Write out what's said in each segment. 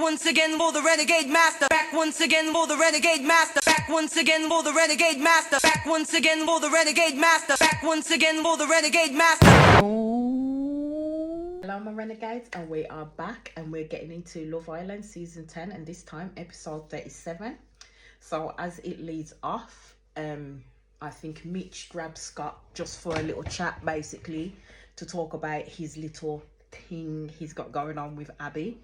once again for the renegade master. Back once again for the renegade master. Back once again for the renegade master. Back once again for the renegade master. Back once again for the renegade master. Hello my renegades, and we are back and we're getting into Love Island season 10, and this time episode 37. So as it leads off, I think Mitch grabs Scott just for a little chat, basically to talk about his little thing he's got going on with Abby.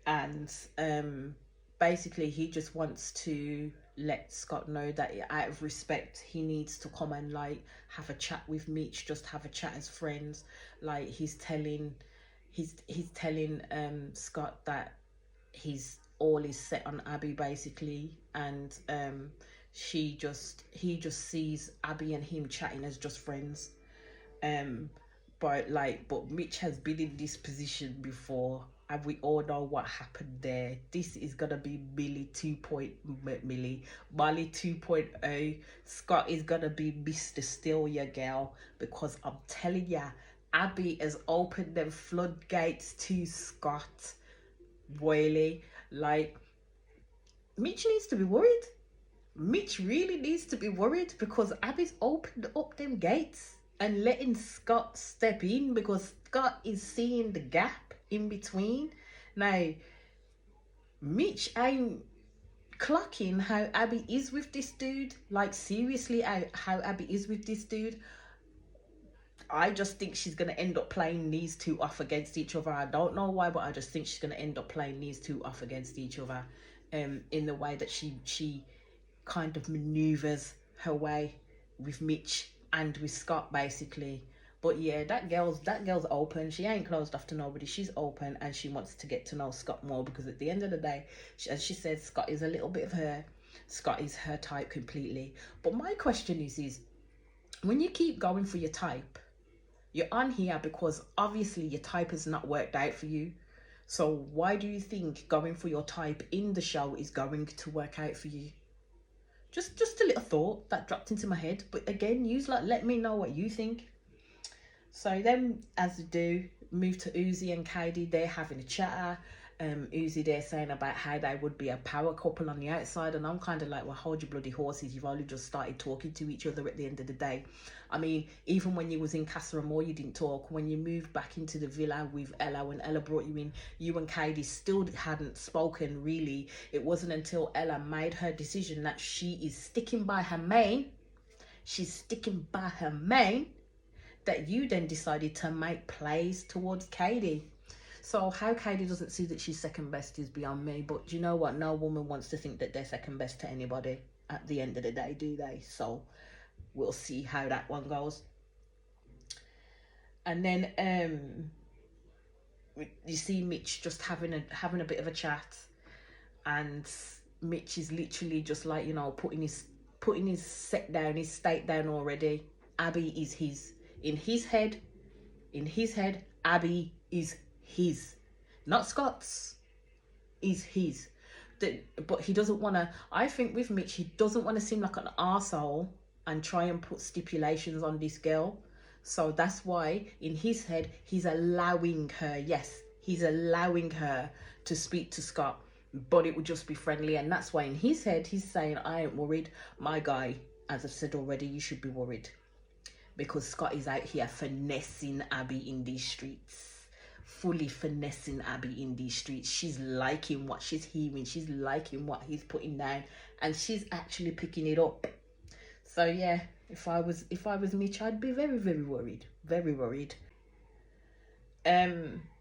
And basically he just wants to let Scott know that out of respect he needs to come and like have a chat with Mitch, just have a chat as friends. Like he's telling Scott that he's all is set on Abby basically, and he just sees Abby and him chatting as just friends. But Mitch has been in this position before, and we all know what happened there. This is gonna be Molly 2.0. Scott is gonna be Mr. Steal Your Girl, because I'm telling ya, Abby has opened them floodgates to Scott. Really, like, Mitch needs to be worried. Mitch really needs to be worried, because Abby's opened up them gates and letting Scott step in, because Scott is seeing the gap in between. Now, Mitch ain't clocking how Abby is with this dude. Like, seriously, how Abby is with this dude. I just think she's going to end up playing these two off against each other. I don't know why, but I just think she's going to end up playing these two off against each other in the way that she kind of maneuvers her way with Mitch and with Scott, basically. But yeah, that girl's open. She ain't closed off to nobody. She's open, and she wants to get to know Scott more, because at the end of the day, as she said, Scott is a little bit of her. Scott is her type completely. But my question is when you keep going for your type, you're on here because obviously your type has not worked out for you. So why do you think going for your type in the show is going to work out for you? Just a little thought that dropped into my head. But again, let me know what you think. So then, as they do, move to Uzi and Kaidi. They're having a chatter. Uzi, they're saying about how they would be a power couple on the outside, and I'm kind of like, well, hold your bloody horses. You've only just started talking to each other at the end of the day. I mean, even when you was in Casa Amor, you didn't talk. When you moved back into the villa with Ella, when Ella brought you in, you and Kaidi still hadn't spoken, really. It wasn't until Ella made her decision that she is sticking by her main. She's sticking by her main, that you then decided to make plays towards Kaidi. So how Kaidi doesn't see that she's second best is beyond me. But you know what? No woman wants to think that they're second best to anybody at the end of the day, do they? So we'll see how that one goes. And then you see Mitch just having a bit of a chat, and Mitch is literally just like, you know, putting his stake down already. Abby is his. In his head, Abby is his, not Scott's, is his. But he doesn't want to, I think with Mitch, he doesn't want to seem like an arsehole and try and put stipulations on this girl. So that's why in his head, he's allowing her to speak to Scott, but it would just be friendly. And that's why in his head, he's saying, I ain't worried. My guy, as I've said already, you should be worried, because Scott is out here finessing Abby in these streets. Fully finessing Abby in these streets. She's liking what she's hearing. She's liking what he's putting down, and she's actually picking it up. So yeah, if I was Mitch, I'd be very, very worried. Very worried.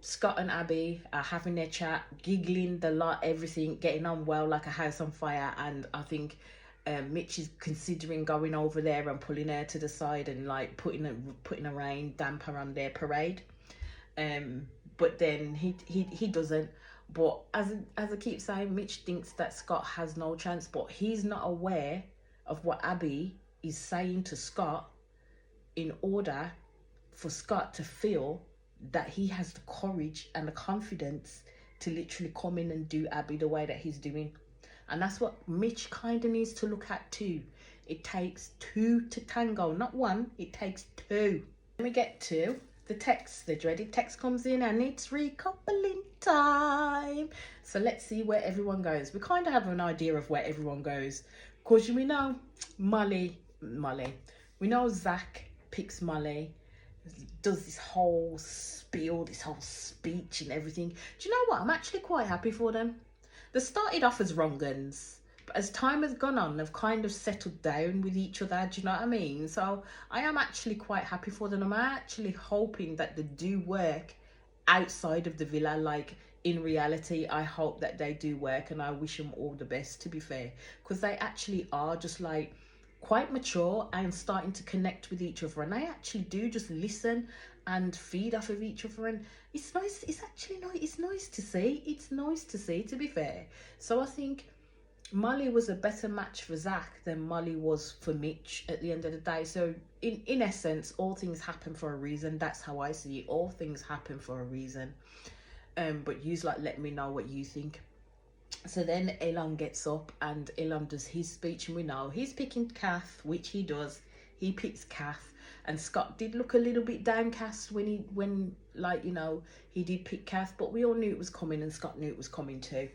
Scott and Abby are having their chat, giggling the lot, everything, getting on well like a house on fire. And I think Mitch is considering going over there and pulling her to the side and like putting a rain damper on their parade. But then he doesn't. But as I keep saying, Mitch thinks that Scott has no chance, but he's not aware of what Abby is saying to Scott in order for Scott to feel that he has the courage and the confidence to literally come in and do Abby the way that he's doing. And that's what Mitch kind of needs to look at too. It takes two to tango, not one, it takes two. Then we get to the text. The dreaded text comes in and it's recoupling. time. So let's see where everyone goes. We kind of have an idea of where everyone goes, because we know Molly. We know Zach picks Molly, does this whole spiel, this whole speech and everything. Do you know what? I'm actually quite happy for them. They started off as wrong uns, but as time has gone on, they've kind of settled down with each other. Do you know what I mean? So I am actually quite happy for them. I'm actually hoping that they do work outside of the villa. Like, in reality, I hope that they do work, and I wish them all the best, to be fair, because they actually are just like quite mature and starting to connect with each other, and they actually do just listen and feed off of each other, and it's nice. It's actually nice. It's nice to see. It's nice to see, to be fair. So I think Molly was a better match for Zach than Molly was for Mitch at the end of the day. So in essence, all things happen for a reason. That's how I see it. All things happen for a reason. But you like let me know what you think. So then Elon gets up and Elon does his speech, and we know he's picking Kath, which he does. He picks Kath, and Scott did look a little bit downcast when he did pick Kath, but we all knew it was coming, and Scott knew it was coming too.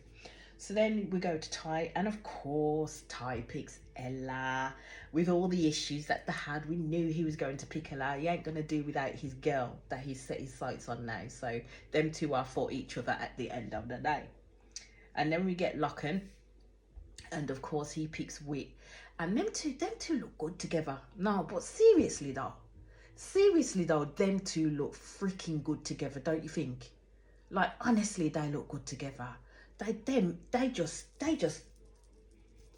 So then we go to Ty, and of course Ty picks Ella. With all the issues that they had, we knew he was going to pick Ella. He ain't going to do without his girl that he's set his sights on now. So them two are for each other at the end of the day. And then we get Lachlan, and of course he picks Wit. And them two look good together. No, but seriously though, them two look freaking good together, don't you think? Like, honestly, they look good together. They just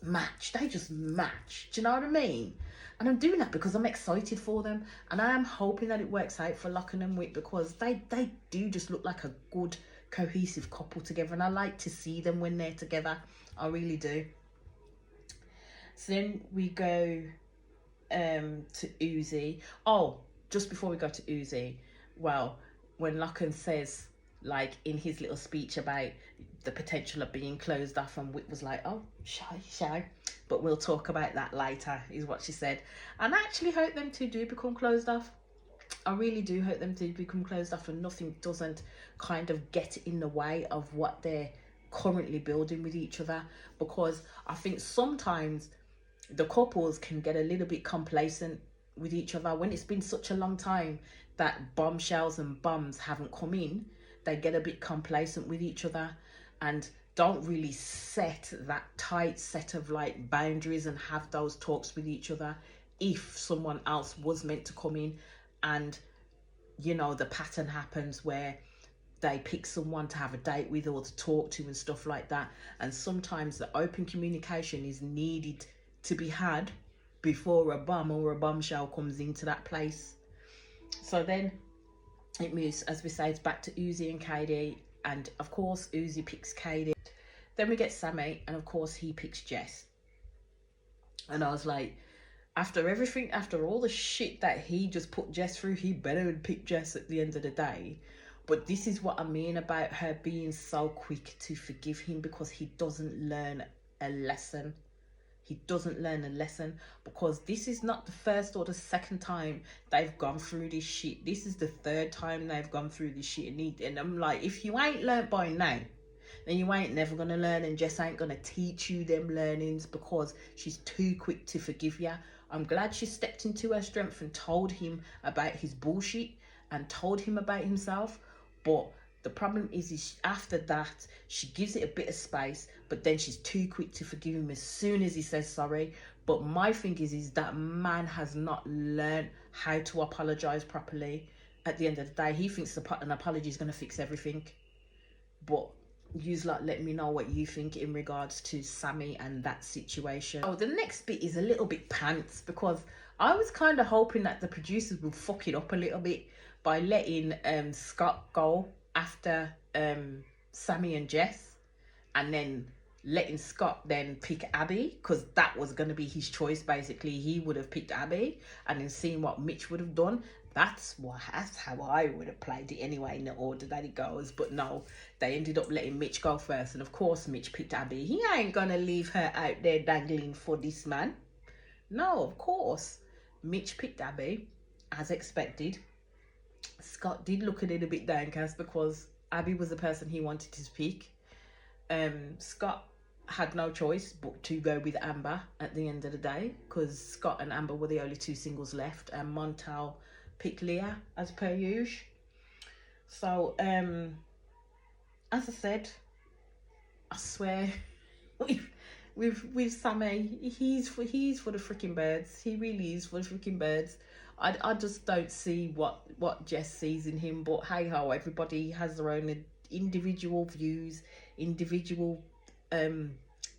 match. They just match. Do you know what I mean? And I'm doing that because I'm excited for them, and I am hoping that it works out for Lachlan and Wit, because they do just look like a good cohesive couple together, and I like to see them when they're together. I really do. So then we go to Uzi. Oh, just before we go to Uzi, well, when Lachlan says, like, in his little speech about the potential of being closed off, and Wit was like, oh, shy, but we'll talk about that later, is what she said. And I actually hope them two do become closed off. I really do hope them to become closed off, and nothing doesn't kind of get in the way of what they're currently building with each other, because I think sometimes the couples can get a little bit complacent with each other when it's been such a long time that bombshells and bums haven't come in. They get a bit complacent with each other and don't really set that tight set of like boundaries and have those talks with each other if someone else was meant to come in. And the pattern happens where they pick someone to have a date with or to talk to and stuff like that, and sometimes the open communication is needed to be had before a bum or a bombshell comes into that place. So then it moves, as we say, it's back to Uzi and Katie, and of course Uzi picks Katie. Then we get Sammy, and of course he picks Jess. And I was like, after everything, after all the shit that he just put Jess through, he better pick Jess at the end of the day. But this is what I mean about her being so quick to forgive him, because he doesn't learn a lesson. He doesn't learn a lesson, because this is not the first or the second time they've gone through this shit. This is the third time they've gone through this shit. And I'm like, if you ain't learned by now, then you ain't never going to learn, and Jess ain't going to teach you them learnings, because she's too quick to forgive you. I'm glad she stepped into her strength and told him about his bullshit and told him about himself. But the problem is after that, she gives it a bit of space, but then she's too quick to forgive him as soon as he says sorry. But my thing is that man has not learned how to apologise properly. At the end of the day, he thinks an apology is going to fix everything. But yous lot let me know what you think in regards to Sammy and that situation. Oh, the next bit is a little bit pants, because I was kind of hoping that the producers would fuck it up a little bit by letting Scott go after Sammy and Jess, and then letting Scott then pick Abby, because that was going to be his choice. Basically, he would have picked Abby, and then seeing what Mitch would have done. That's how I would have played it anyway, in the order that it goes. But no, they ended up letting Mitch go first, and of course Mitch picked Abby. He ain't gonna leave her out there dangling for this man. No, of course Mitch picked Abby, as expected. Scott did look a little bit downcast because Abby was the person he wanted to pick. Scott had no choice but to go with Amber at the end of the day, because Scott and Amber were the only two singles left, and Montel picked Leah as per usual. So as I said, I swear, with Sammy, he's for the freaking birds. He really is for the freaking birds. I just don't see what Jess sees in him, but hey ho, everybody has their own individual views, individual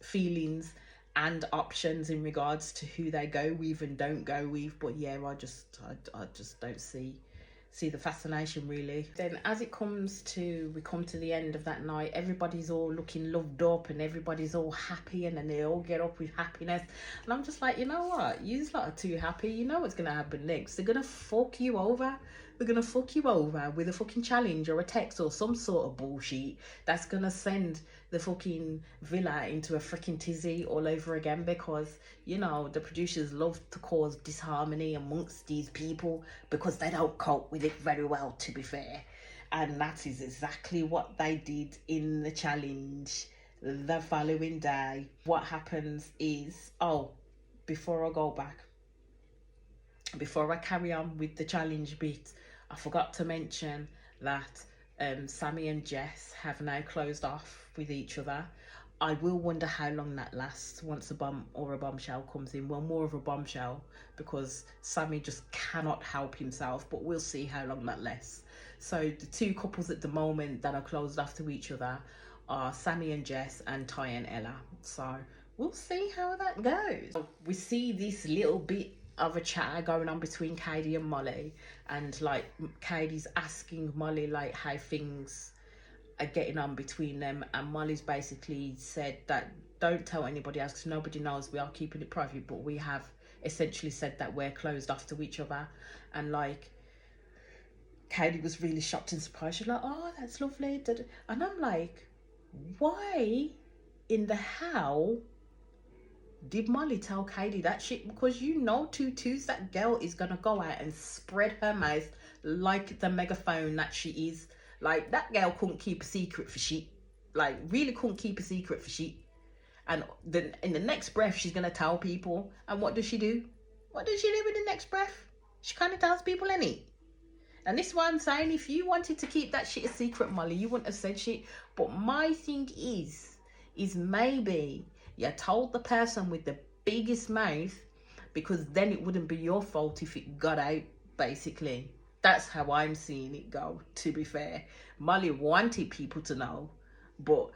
feelings and options in regards to who they go with and don't go with. But yeah, I just don't see the fascination really. Then as we come to the end of that night, everybody's all looking loved up and everybody's all happy, and then they all get up with happiness, and I'm just like, you know what, you lot are too happy. You know what's gonna happen next. They're gonna fuck you over. They're gonna fuck you over with a fucking challenge or a text or some sort of bullshit that's gonna send the fucking villa into a freaking tizzy all over again, because you know the producers love to cause disharmony amongst these people because they don't cope with it very well, to be fair. And that is exactly what they did in the challenge the following day. What happens is, before I carry on with the challenge bit, I forgot to mention that Sammy and Jess have now closed off with each other. I will wonder how long that lasts once a bombshell comes in. Well, more of a bombshell, because Sammy just cannot help himself, but we'll see how long that lasts. So the two couples at the moment that are closed off to each other are Sammy and Jess and Ty and Ella. So we'll see how that goes. We see this little bit of a chat going on between Katie and Molly, and like Katie's asking Molly like how things are getting on between them, and Molly's basically said that don't tell anybody else because nobody knows, we are keeping it private, but we have essentially said that we're closed off to each other. And like Katie was really shocked and surprised. She's like, oh, that's lovely. And I'm like, why in the hell did Molly tell Katie that shit? Because you know, Tutus, that girl is gonna go out and spread her mouth like the megaphone that she is. Like, that girl couldn't keep a secret for shit. Like, really couldn't keep a secret for shit. And then in the next breath, she's gonna tell people. And what does she do? What does she do in the next breath? She kind of tells people, innit? And this is what I'm saying. If you wanted to keep that shit a secret, Molly, you wouldn't have said shit. But my thing is maybe you told the person with the biggest mouth, because then it wouldn't be your fault if it got out, basically. That's how I'm seeing it go, to be fair. Molly wanted people to know, but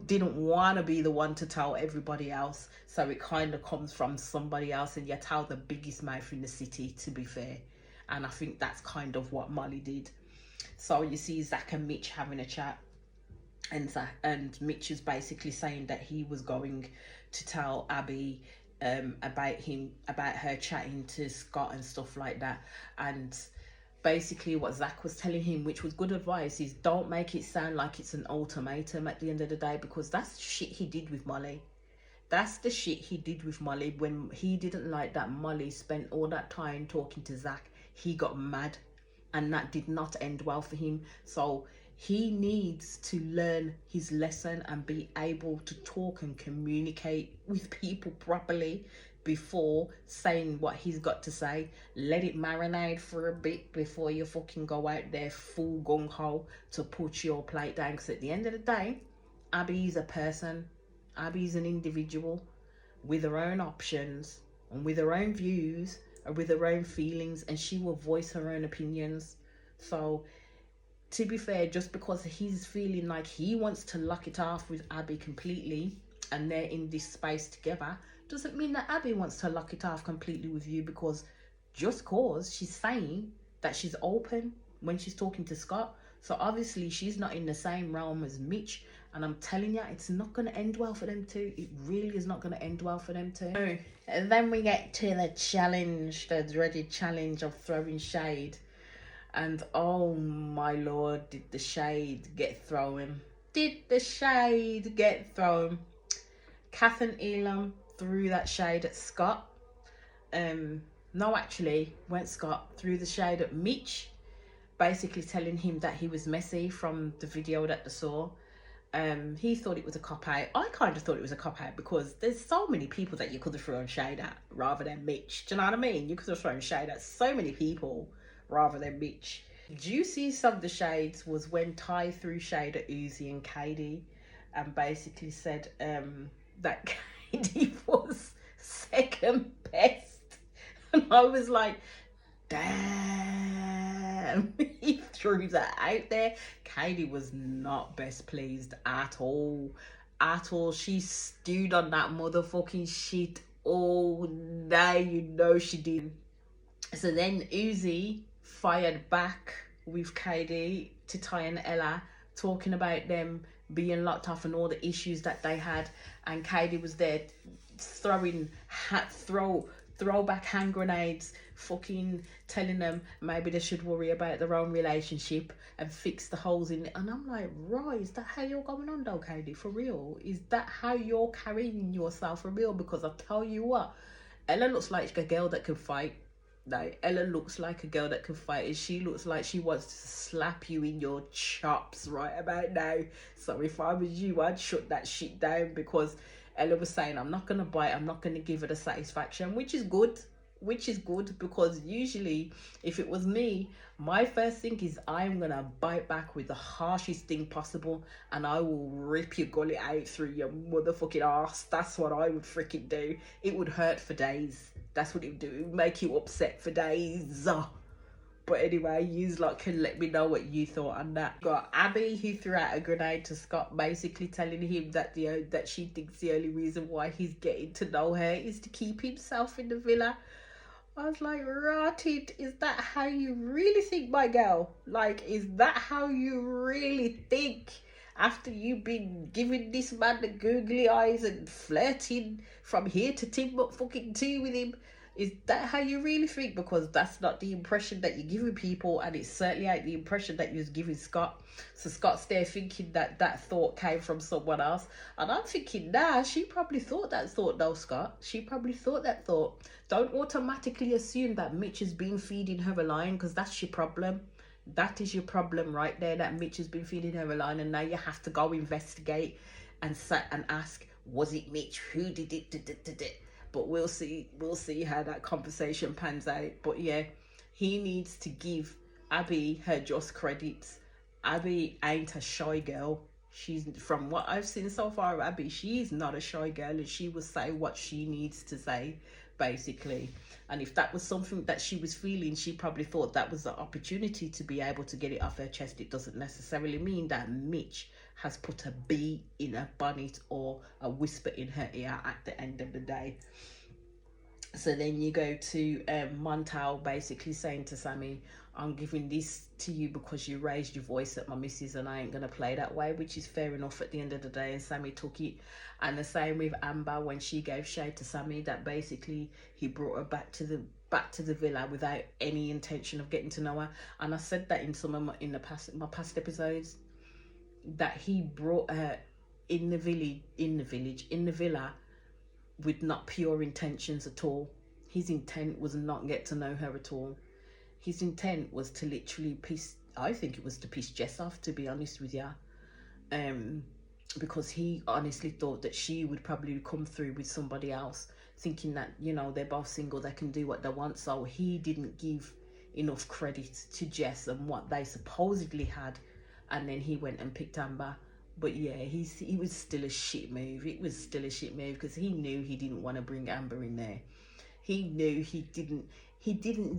didn't want to be the one to tell everybody else. So it kind of comes from somebody else, and you tell the biggest mouth in the city, to be fair. And I think that's kind of what Molly did. So you see Zach and Mitch having a chat, and Mitch is basically saying that he was going to tell Abby about her chatting to Scott and stuff like that. And basically what Zach was telling him, which was good advice, is don't make it sound like it's an ultimatum at the end of the day, because that's the shit he did with Molly. That's the shit he did with Molly. When he didn't like that Molly spent all that time talking to Zach, he got mad, and that did not end well for him. So he needs to learn his lesson and be able to talk and communicate with people properly before saying what he's got to say. Let it marinate for a bit before you fucking go out there full gung-ho to put your plate down. Because at the end of the day, Abby's a person. Abby's an individual with her own options and with her own views and with her own feelings, and she will voice her own opinions. So to be fair, just because he's feeling like he wants to lock it off with Abby completely and they're in this space together, doesn't mean that Abby wants to lock it off completely with you, because just cause she's saying that she's open when she's talking to Scott. So obviously she's not in the same realm as Mitch, and I'm telling you, it's not going to end well for them two. It really is not going to end well for them two. And then we get to the challenge, the dreaded challenge of throwing shade. And oh my lord, did the shade get thrown? Did the shade get thrown? Kath and Elam threw that shade at Scott. No, actually, went Scott threw the shade at Mitch. basically telling him that he was messy from the video that they saw. He thought it was a cop out. I kind of thought it was a cop out because there's so many people that you could have thrown shade at rather than Mitch. Do you know what I mean? You could have thrown shade at so many people rather than Mitch. Juiciest of the shades was when Ty threw shade at Uzi and Katie and basically said that Katie was second best. And I was like, damn, he threw that out there. Katie was not best pleased at all. At all. She stewed on that motherfucking shit all day. You know she did. So then Uzi fired back with Katie to Ty and Ella, talking about them being locked off and all the issues that they had. And Katie was there throwing throwback hand grenades, fucking telling them maybe they should worry about their own relationship and fix the holes in it. And I'm like, right, is that how you're going on though, Katie? For real? Is that how you're carrying yourself for real? Because I'll tell you what, Ella looks like a girl that can fight. Like, Ella looks like a girl that can fight, and she looks like she wants to slap you in your chops right about now. So if I was you, I'd shut that shit down, because Ella was saying, I'm not going to bite, I'm not going to give her the satisfaction, which is good, because usually if it was me, my first thing is I'm going to bite back with the harshest thing possible, and I will rip your gullet out through your motherfucking arse. That's what I would freaking do. It would hurt for days. That's what it would do. It would make you upset for days. But anyway, you lot can let me know what you thought on that. Got Abby, who threw out a grenade to Scott, basically telling him that that she thinks the only reason why he's getting to know her is to keep himself in the villa. I was like, rotted. Is that how you really think, my girl? Like, is that how you really think? After you've been giving this man the googly eyes and flirting from here to Timbuktu with him, is that how you really think? Because that's not the impression that you're giving people, and it's certainly ain't the impression that you was giving Scott. So Scott's there thinking that that thought came from someone else, and I'm thinking, nah, she probably thought that thought though, Scott. She probably thought that thought. Don't automatically assume that Mitch has been feeding her a line, because that's your problem. That is your problem right there, that Mitch has been feeding her a line, and now you have to go investigate and ask, was it Mitch? Who did it? But we'll see how that conversation pans out. But yeah, he needs to give Abby her just credits. Abby ain't a shy girl. She's, from what I've seen so far, Abby, she's not a shy girl, and she will say what she needs to say, basically. And if that was something that she was feeling, she probably thought that was the opportunity to be able to get it off her chest. It doesn't necessarily mean that Mitch has put a bee in her bonnet or a whisper in her ear at the end of the day. So then you go to Montel basically saying to Sammy, I'm giving this to you because you raised your voice at my missus, and I ain't going to play that way, which is fair enough at the end of the day. And Sammy took it. And the same with Amber when she gave shade to Sammy, that basically he brought her back to the villa without any intention of getting to know her. And I said that in some of my past episodes, that he brought her in the villa with not pure intentions at all. His intent was not get to know her at all. His intent was to literally piss Jess off, to be honest with you. Because he honestly thought that she would probably come through with somebody else, thinking that, you know, they're both single, they can do what they want. So he didn't give enough credit to Jess and what they supposedly had, and then he went and picked Amber. But yeah, he was still a shit move. It was still a shit move, because he knew he didn't want to bring Amber in there. He knew he didn't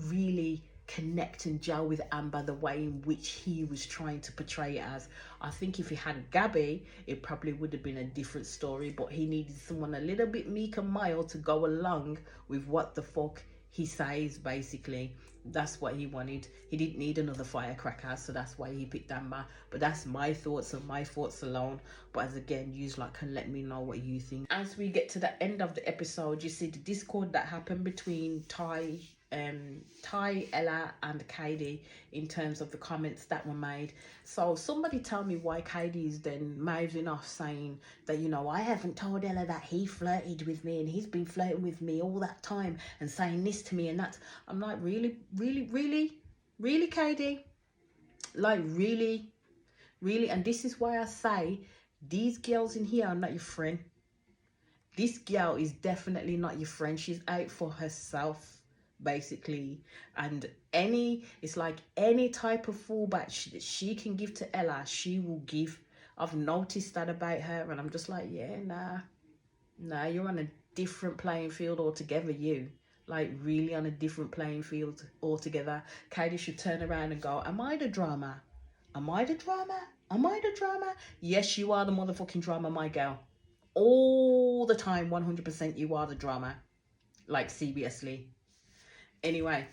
really connect and gel with Amber the way in which he was trying to portray it as. I think if he had Gabby, it probably would have been a different story, but he needed someone a little bit meek and mild to go along with what the fuck he says, basically. That's what he wanted. He didn't need another firecracker, so that's why he picked Amber. But that's my thoughts and my thoughts alone. But as again, you like can let me know what you think. As we get to the end of the episode, you see the discord that happened between Ty, Ella and Katie in terms of the comments that were made. So somebody tell me why Katie is then mouthing off saying that, you know, I haven't told Ella that he flirted with me and he's been flirting with me all that time and saying this to me and that. I'm like, really, Katie? Like, really, really. And this is why I say these girls in here are not your friend. This girl is definitely not your friend. She's out for herself, basically. And it's like any type of fallback she can give to Ella, she will give. I've noticed that about her, and I'm just like, yeah, nah, you're on a different playing field altogether, you. Like, really on a different playing field altogether. Katie should turn around and go, am I the drama? Am I the drama? Am I the drama? Yes, you are the motherfucking drama, my girl. All the time, 100% you are the drama. Like, seriously. Anyway,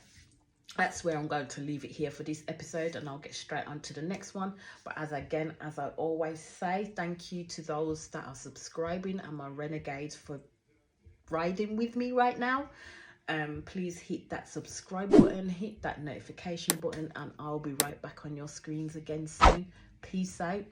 that's where I'm going to leave it here for this episode, and I'll get straight on to the next one. But as I always say, thank you to those that are subscribing and my renegades for riding with me right now. Please hit that subscribe button, hit that notification button, and I'll be right back on your screens again soon. Peace out.